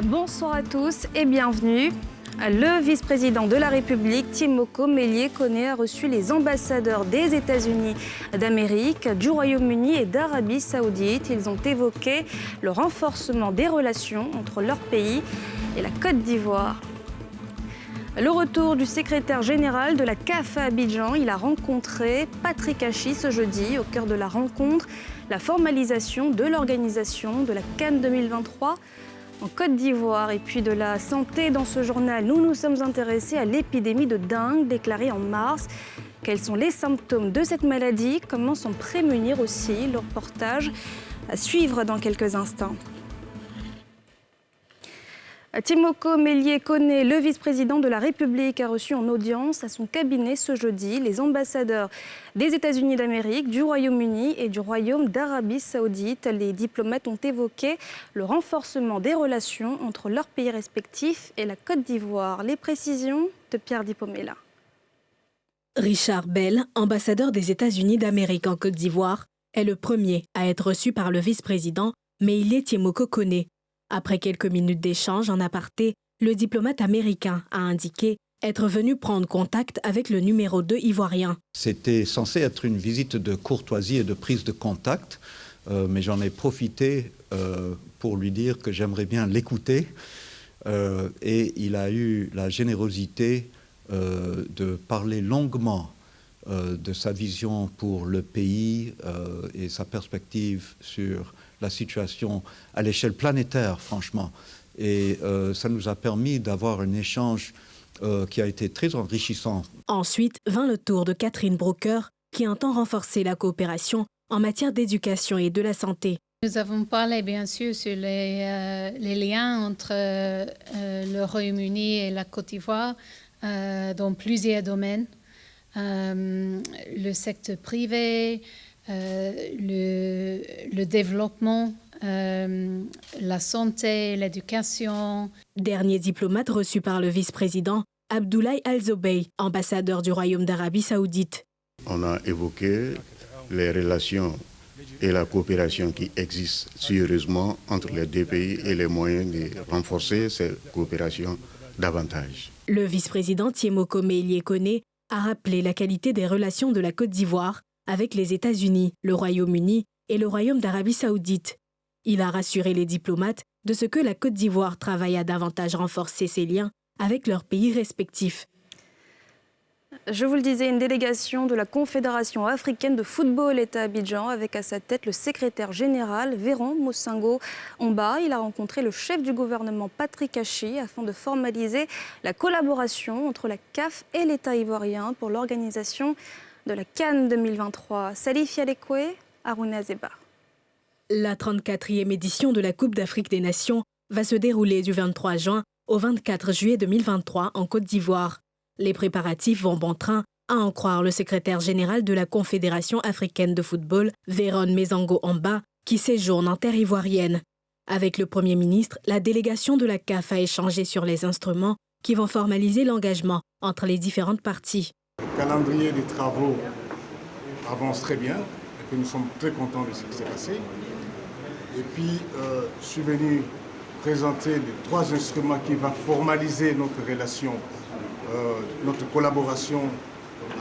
Bonsoir à tous et bienvenue. Le vice-président de la République, Timoko Melie Kone, a reçu les ambassadeurs des États-Unis d'Amérique, du Royaume-Uni et d'Arabie Saoudite. Ils ont évoqué le renforcement des relations entre leur pays et la Côte d'Ivoire. Le retour du secrétaire général de la CAF à Abidjan, il a rencontré Patrick Hachi ce jeudi. Au cœur de la rencontre, la formalisation de l'organisation de la CAN 2023 en Côte d'Ivoire. Et puis de la santé dans ce journal, nous nous sommes intéressés à l'épidémie de dengue déclarée en mars. Quels sont les symptômes de cette maladie? Comment s'en prémunir aussi? Le reportage à suivre dans quelques instants. Timoko Melie Kone, le vice-président de la République, a reçu en audience à son cabinet ce jeudi les ambassadeurs des États-Unis d'Amérique, du Royaume-Uni et du Royaume d'Arabie Saoudite. Les diplomates ont évoqué le renforcement des relations entre leurs pays respectifs et la Côte d'Ivoire. Les précisions de Pierre Dipomela. Richard Bell, ambassadeur des États-Unis d'Amérique en Côte d'Ivoire, est le premier à être reçu par le vice-président Melie Timoko Kone. Après quelques minutes d'échange en aparté, le diplomate américain a indiqué être venu prendre contact avec le numéro 2 ivoirien. C'était censé être une visite de courtoisie et de prise de contact, mais j'en ai profité pour lui dire que j'aimerais bien l'écouter. Et il a eu la générosité de parler longuement de sa vision pour le pays et sa perspective sur la situation à l'échelle planétaire, franchement. Et ça nous a permis d'avoir un échange qui a été très enrichissant. Ensuite vint le tour de Catherine Broker, qui entend renforcer la coopération en matière d'éducation et de la santé. Nous avons parlé bien sûr sur les liens entre le Royaume-Uni et la Côte d'Ivoire dans plusieurs domaines. Le secteur privé, le développement, la santé, l'éducation. Dernier diplomate reçu par le vice-président, Abdoulaye Al-Zobeï, ambassadeur du Royaume d'Arabie Saoudite. On a évoqué les relations et la coopération qui existent sérieusement entre les deux pays et les moyens de renforcer cette coopération davantage. Le vice-président Timoko Melie Kone a rappelé la qualité des relations de la Côte d'Ivoire avec les États-Unis, le Royaume-Uni et le Royaume d'Arabie Saoudite. Il a rassuré les diplomates de ce que la Côte d'Ivoire travaille à davantage renforcer ses liens avec leurs pays respectifs. Je vous le disais, une délégation de la Confédération africaine de football est à Abidjan avec à sa tête le secrétaire général Véron Moussingo Omba. Il a rencontré le chef du gouvernement Patrick Hachi afin de formaliser la collaboration entre la CAF et l'État ivoirien pour l'organisation de la CAN 2023. Salif Yalekwe, Harouna Zeba. La 34e édition de la Coupe d'Afrique des Nations va se dérouler du 23 juin au 24 juillet 2023 en Côte d'Ivoire. Les préparatifs vont bon train, à en croire le secrétaire général de la Confédération africaine de football, Véron Moussingo Omba, qui séjourne en terre ivoirienne. Avec le Premier ministre, la délégation de la CAF a échangé sur les instruments qui vont formaliser l'engagement entre les différentes parties. Le calendrier des travaux avance très bien et que nous sommes très contents de ce qui s'est passé. Et puis, je suis venu présenter les 3 instruments qui vont formaliser notre relation, notre collaboration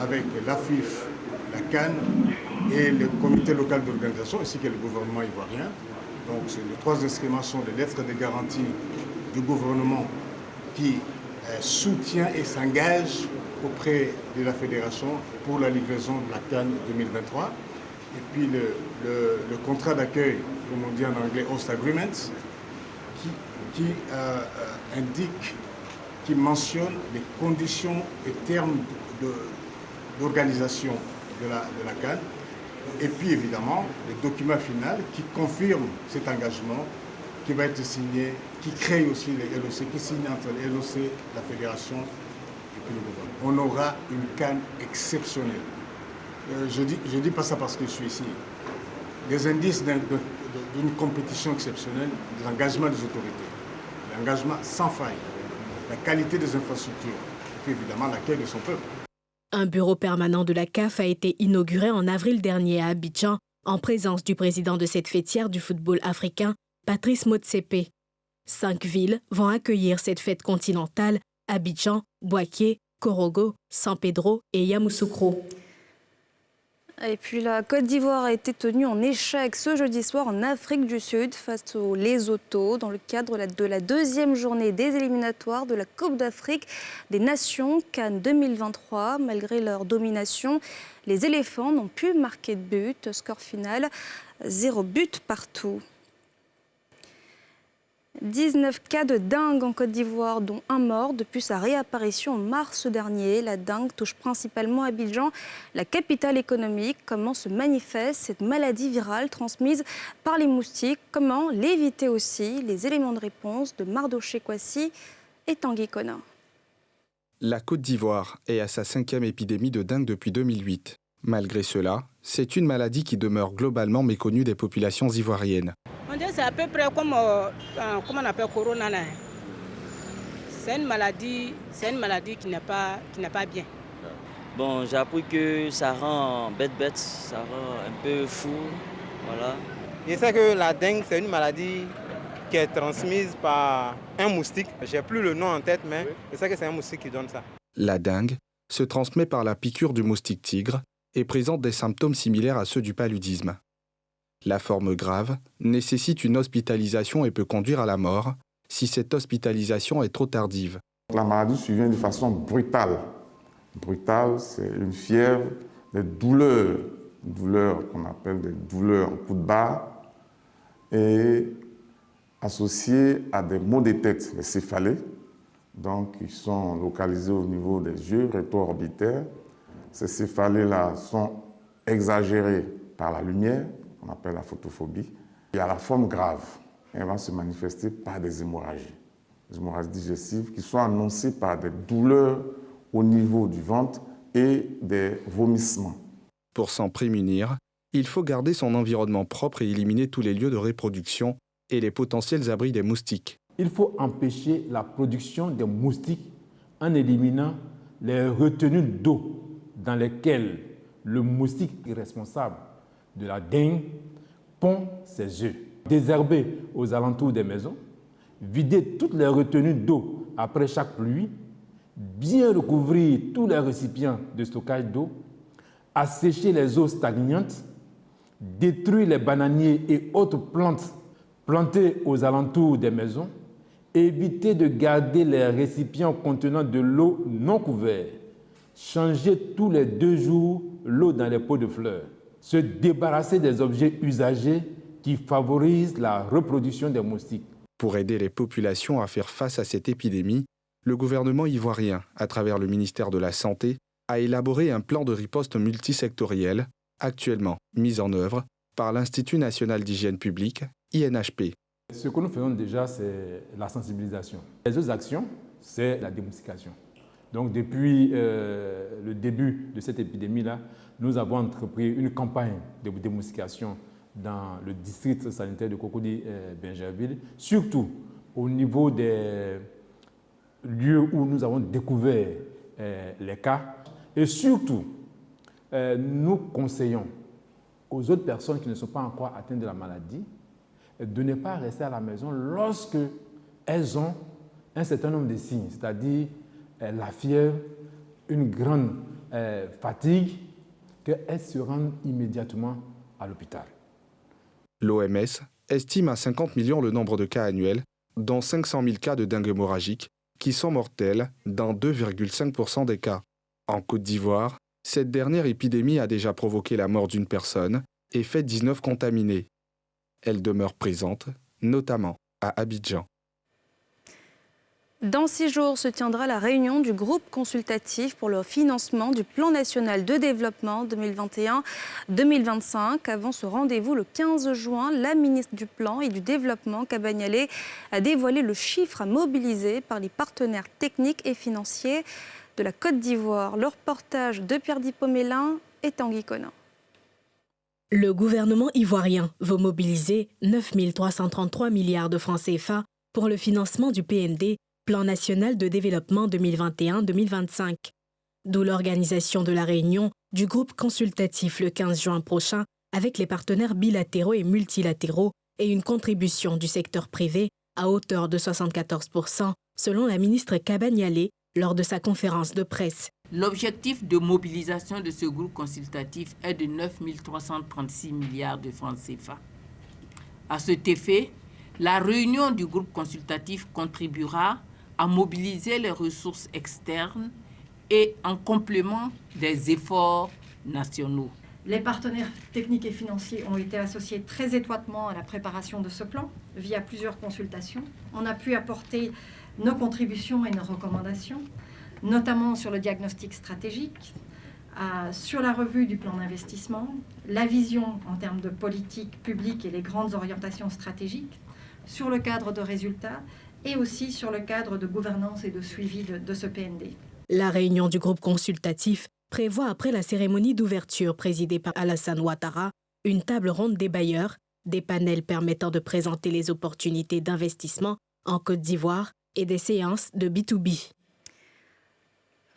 avec l'AFIF, la CAN et le comité local d'organisation, ainsi que le gouvernement ivoirien. Donc, les 3 instruments sont des lettres de garantie du gouvernement qui soutient et s'engage auprès de la fédération pour la livraison de la CAN 2023. Et puis le contrat d'accueil, comme on dit en anglais, host agreement, qui indique, qui mentionne les conditions et termes d'organisation de la CAN. Et puis évidemment, le document final qui confirme cet engagement, qui va être signé, qui crée aussi les LOC, qui signe entre les LOC, la fédération et puis le gouvernement. On aura une CAN exceptionnelle. Je dis pas ça parce que je suis ici. Les indices d'une compétition exceptionnelle, l'engagement des autorités, l'engagement sans faille, la qualité des infrastructures, et puis évidemment l'accueil de son peuple. Un bureau permanent de la CAF a été inauguré en avril dernier à Abidjan, en présence du président de cette fêtière du football africain, Patrice Motsepe. 5 villes vont accueillir cette fête continentale: Abidjan, Bouaké, Korogo, San Pedro et Yamoussoukro. Et puis la Côte d'Ivoire a été tenue en échec ce jeudi soir en Afrique du Sud face aux Lesotho dans le cadre de la deuxième journée des éliminatoires de la Coupe d'Afrique des Nations CAN 2023. Malgré leur domination, les éléphants n'ont pu marquer de but. Score final, 0 but partout. 19 cas de dengue en Côte d'Ivoire, dont un mort depuis sa réapparition en mars dernier. La dengue touche principalement Abidjan, la capitale économique. Comment se manifeste cette maladie virale transmise par les moustiques? Comment l'éviter aussi? Les éléments de réponse de Mardoché Kwasi et Tanguy Kona. La Côte d'Ivoire est à sa 5e épidémie de dengue depuis 2008. Malgré cela, c'est une maladie qui demeure globalement méconnue des populations ivoiriennes. On dirait que c'est à peu près comme on appelle Corona. C'est une maladie qui n'est pas bien. Bon, j'ai appris que ça rend bête, ça rend un peu fou, voilà. Je sais que la dengue, c'est une maladie qui est transmise par un moustique. J'ai plus le nom en tête, mais je sais que c'est un moustique qui donne ça. La dengue se transmet par la piqûre du moustique tigre et présente des symptômes similaires à ceux du paludisme. La forme grave nécessite une hospitalisation et peut conduire à la mort si cette hospitalisation est trop tardive. La maladie survient de façon brutale. Brutale, c'est une fièvre, des douleurs qu'on appelle des douleurs en coup de barre, et associées à des maux de tête, les céphalées, donc qui sont localisés au niveau des yeux rétro-orbitaires. Ces céphalées-là sont exagérées par la lumière, qu'on appelle la photophobie. Il y a la forme grave. Elle va se manifester par des hémorragies digestives qui sont annoncées par des douleurs au niveau du ventre et des vomissements. Pour s'en prémunir, il faut garder son environnement propre et éliminer tous les lieux de reproduction et les potentiels abris des moustiques. Il faut empêcher la production des moustiques en éliminant les retenues d'eau dans lesquelles le moustique responsable de la dengue pond ses œufs. Désherber aux alentours des maisons, vider toutes les retenues d'eau après chaque pluie, bien recouvrir tous les récipients de stockage d'eau, assécher les eaux stagnantes, détruire les bananiers et autres plantes plantées aux alentours des maisons, éviter de garder les récipients contenant de l'eau non couverte, changer tous les 2 jours l'eau dans les pots de fleurs, se débarrasser des objets usagés qui favorisent la reproduction des moustiques. Pour aider les populations à faire face à cette épidémie, le gouvernement ivoirien, à travers le ministère de la Santé, a élaboré un plan de riposte multisectoriel, actuellement mis en œuvre par l'Institut national d'hygiène publique, INHP. Ce que nous faisons déjà, c'est la sensibilisation. Les autres actions, c'est la démoustication. Donc depuis le début de cette épidémie-là, nous avons entrepris une campagne de démoustication dans le district sanitaire de Cocody-Bingerville, surtout au niveau des lieux où nous avons découvert les cas. Et surtout, nous conseillons aux autres personnes qui ne sont pas encore atteintes de la maladie de ne pas rester à la maison lorsque elles ont un certain nombre de signes, c'est-à-dire la fièvre, une grande fatigue, qu'elles se rendent immédiatement à l'hôpital. L'OMS estime à 50 millions le nombre de cas annuels, dont 500 000 cas de dengue hémorragique, qui sont mortels dans 2,5% des cas. En Côte d'Ivoire, cette dernière épidémie a déjà provoqué la mort d'une personne et fait 19 contaminés. Elle demeure présente, notamment à Abidjan. Dans 6 jours se tiendra la réunion du groupe consultatif pour le financement du Plan national de développement 2021-2025. Avant ce rendez-vous, le 15 juin, la ministre du Plan et du Développement, Kabanyele, a dévoilé le chiffre à mobiliser par les partenaires techniques et financiers de la Côte d'Ivoire. Le reportage de Pierre Dipomélin et Tanguy Kona. Le gouvernement ivoirien veut mobiliser 9 333 milliards de francs CFA pour le financement du PND, Plan national de développement 2021-2025. D'où l'organisation de la réunion du groupe consultatif le 15 juin prochain avec les partenaires bilatéraux et multilatéraux et une contribution du secteur privé à hauteur de 74%, selon la ministre Kabanyale lors de sa conférence de presse. L'objectif de mobilisation de ce groupe consultatif est de 9 336 milliards de francs CFA. À cet effet, la réunion du groupe consultatif contribuera à mobiliser les ressources externes et en complément des efforts nationaux. Les partenaires techniques et financiers ont été associés très étroitement à la préparation de ce plan via plusieurs consultations. On a pu apporter nos contributions et nos recommandations, notamment sur le diagnostic stratégique, sur la revue du plan d'investissement, la vision en termes de politique publique et les grandes orientations stratégiques, sur le cadre de résultats et aussi sur le cadre de gouvernance et de suivi de ce PND. La réunion du groupe consultatif prévoit, après la cérémonie d'ouverture présidée par Alassane Ouattara, une table ronde des bailleurs, des panels permettant de présenter les opportunités d'investissement en Côte d'Ivoire et des séances de B2B.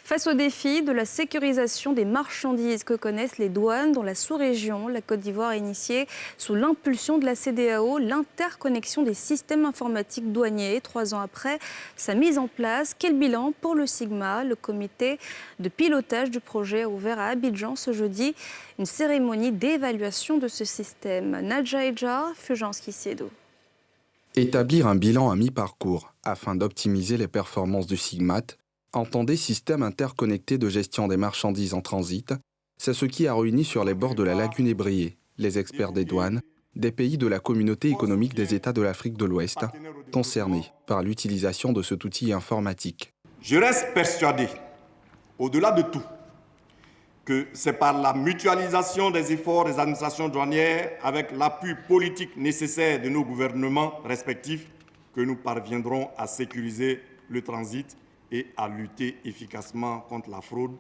Face au défi de la sécurisation des marchandises que connaissent les douanes dans la sous-région, la Côte d'Ivoire a initié, sous l'impulsion de la CEDEAO, l'interconnexion des systèmes informatiques douaniers. 3 ans après sa mise en place, quel bilan pour le SIGMA? Le comité de pilotage du projet a ouvert à Abidjan ce jeudi une cérémonie d'évaluation de ce système. Nadja Eja, Fulgence Kissiedo. Établir un bilan à mi-parcours afin d'optimiser les performances du SIGMAT, entendez système interconnecté de gestion des marchandises en transit, c'est ce qui a réuni sur les bords de la lagune Ébrié les experts des douanes des pays de la communauté économique des États de l'Afrique de l'Ouest concernés par l'utilisation de cet outil informatique. Je reste persuadé, au-delà de tout, que c'est par la mutualisation des efforts des administrations douanières avec l'appui politique nécessaire de nos gouvernements respectifs que nous parviendrons à sécuriser le transit et à lutter efficacement contre la fraude,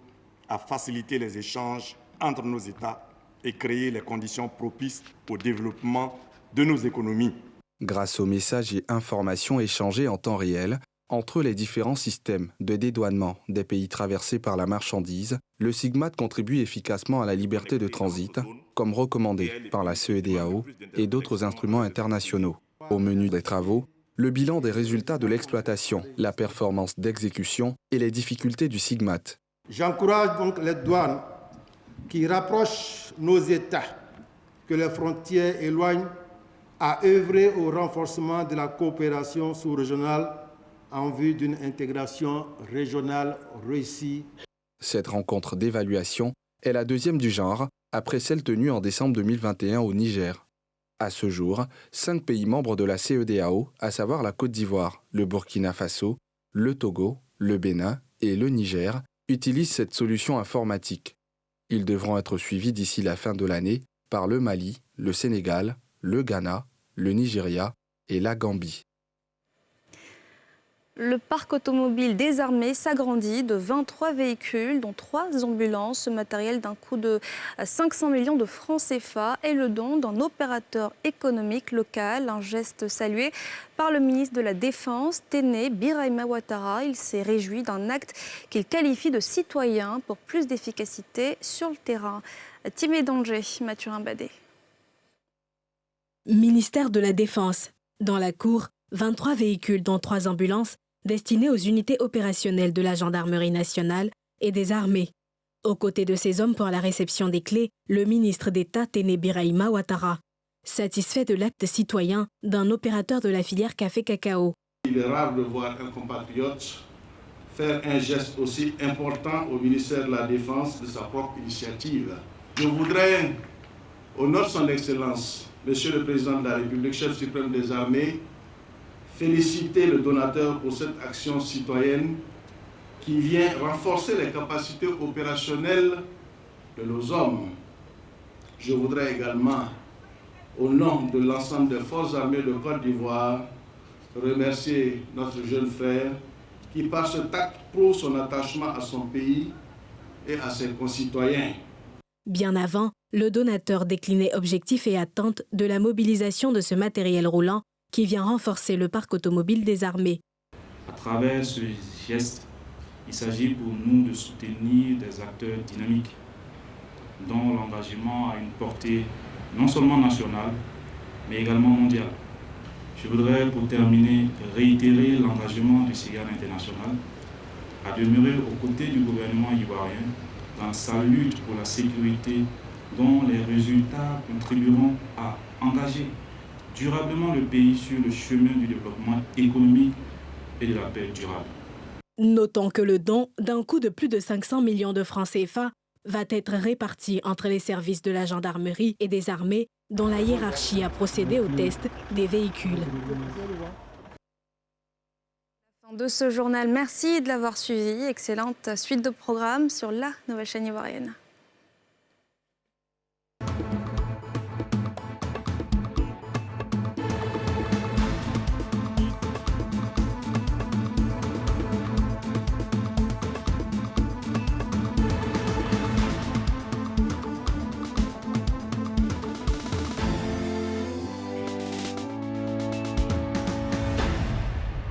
à faciliter les échanges entre nos États et créer les conditions propices au développement de nos économies. Grâce aux messages et informations échangés en temps réel entre les différents systèmes de dédouanement des pays traversés par la marchandise, le SIGMAT contribue efficacement à la liberté de transit, comme recommandé par la CEDEAO et d'autres instruments internationaux. Au menu des travaux, le bilan des résultats de l'exploitation, la performance d'exécution et les difficultés du SIGMAT. J'encourage donc les douanes qui rapprochent nos États, que les frontières éloignent, à œuvrer au renforcement de la coopération sous-régionale en vue d'une intégration régionale réussie. Cette rencontre d'évaluation est la deuxième du genre, après celle tenue en décembre 2021 au Niger. À ce jour, 5 pays membres de la CEDEAO, à savoir la Côte d'Ivoire, le Burkina Faso, le Togo, le Bénin et le Niger, utilisent cette solution informatique. Ils devront être suivis d'ici la fin de l'année par le Mali, le Sénégal, le Ghana, le Nigeria et la Gambie. Le parc automobile des armées s'agrandit de 23 véhicules, dont 3 ambulances. Ce matériel d'un coût de 500 millions de francs CFA est le don d'un opérateur économique local. Un geste salué par le ministre de la Défense, Téné Birahima Ouattara. Il s'est réjoui d'un acte qu'il qualifie de citoyen pour plus d'efficacité sur le terrain. Timé Danger, Mathurin Badé. Ministère de la Défense. Dans la cour, 23 véhicules, dont 3 ambulances, destinés aux unités opérationnelles de la Gendarmerie nationale et des armées. Aux côtés de ces hommes pour la réception des clés, le ministre d'État Téné Birahima Ouattara, satisfait de l'acte citoyen d'un opérateur de la filière café-cacao. Il est rare de voir un compatriote faire un geste aussi important au ministère de la Défense de sa propre initiative. Je voudrais, au nom de son Excellence, Monsieur le Président de la République, chef suprême des armées, féliciter le donateur pour cette action citoyenne qui vient renforcer les capacités opérationnelles de nos hommes. Je voudrais également, au nom de l'ensemble des forces armées de Côte d'Ivoire, remercier notre jeune frère qui, par ce acte, prouve son attachement à son pays et à ses concitoyens. Bien avant, le donateur déclinait objectifs et attentes de la mobilisation de ce matériel roulant qui vient renforcer le parc automobile des armées. À travers ce geste, il s'agit pour nous de soutenir des acteurs dynamiques dont l'engagement a une portée non seulement nationale, mais également mondiale. Je voudrais, pour terminer, réitérer l'engagement du CIGAD international à demeurer aux côtés du gouvernement ivoirien dans sa lutte pour la sécurité, dont les résultats contribueront à engager durablement le pays sur le chemin du développement économique et de la paix durable. Notons que le don d'un coût de plus de 500 millions de francs CFA va être réparti entre les services de la gendarmerie et des armées dont la hiérarchie a procédé au test des véhicules. Fin de ce journal, merci de l'avoir suivi. Excellente suite de programmes sur la nouvelle chaîne ivoirienne.